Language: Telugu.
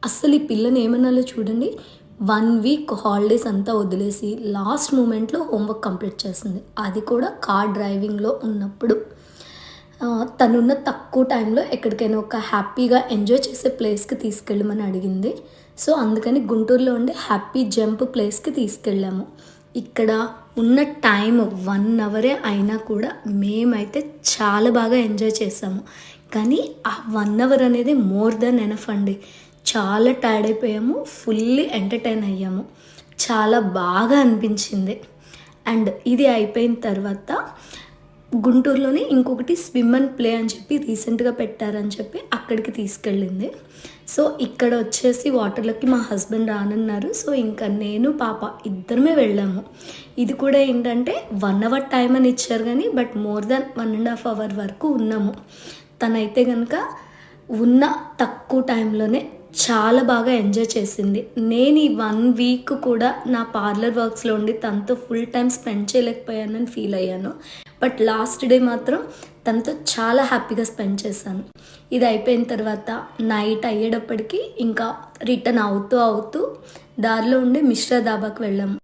అస్సలు ఈ పిల్లని ఏమనాలో చూడండి. 1 వీక్ హాలిడేస్ అంతా వదిలేసి లాస్ట్ మూమెంట్‌లో హోంవర్క్ కంప్లీట్ చేసింది. అది కూడా కార్ డ్రైవింగ్‌లో ఉన్నప్పుడు. తనున్న తక్కువ టైంలో ఎక్కడికైనా ఒక హ్యాపీగా ఎంజాయ్ చేసే ప్లేస్‌కి తీసుకెళ్ళమని అడిగింది. సో, అందుకని గుంటూరులో ఉండే హ్యాపీ జంప్ ప్లేస్‌కి తీసుకెళ్ళాము. ఇక్కడ ఉన్న టైము 1 అవరే అయినా కూడా మేమైతే చాలా బాగా ఎంజాయ్ చేసాము. కానీ ఆ 1 అవర్ అనేది మోర్ దెన్ ఎనఫ్ అండి. చాలా టైర్డ్ అయిపోయాము. ఫుల్లీ ఎంటర్‌టైన్ అయ్యాము. చాలా బాగా అనిపించింది. అండ్ ఇది అయిపోయిన తర్వాత గుంటూరులోనే ఇంకొకటి స్విమ్ అండ్ ప్లే అని చెప్పి రీసెంట్‌గా పెట్టారని చెప్పి అక్కడికి తీసుకెళ్ళింది. సో, ఇక్కడ వచ్చేసి వాటర్‌లోకి మా హస్బెండ్ రానన్నారు. సో, ఇంకా నేను, పాప ఇద్దరమే వెళ్ళాము. ఇది కూడా ఏంటంటే 1 అవర్ టైమ్ అని ఇచ్చారు గానీ, బట్ మోర్ దాన్ 1½ అవర్ వరకు ఉన్నాము. తనైతే గనక ఉన్న తక్కువ టైంలోనే చాలా బాగా ఎంజాయ్ చేసింది. నేను ఈ 1 వీక్ కూడా నా పార్లర్ వర్క్స్‌లో ఉండి తనతో ఫుల్ టైమ్ స్పెండ్ చేయలేకపోయానని ఫీల్ అయ్యాను. బట్ లాస్ట్ డే మాత్రం తనతో చాలా హ్యాపీగా స్పెండ్ చేశాను. ఇది అయిపోయిన తర్వాత నైట్ అయ్యేటప్పటికి ఇంకా రిటర్న్ అవుతూ దారిలో ఉండే మిశ్రా ధాబాకి వెళ్ళాము.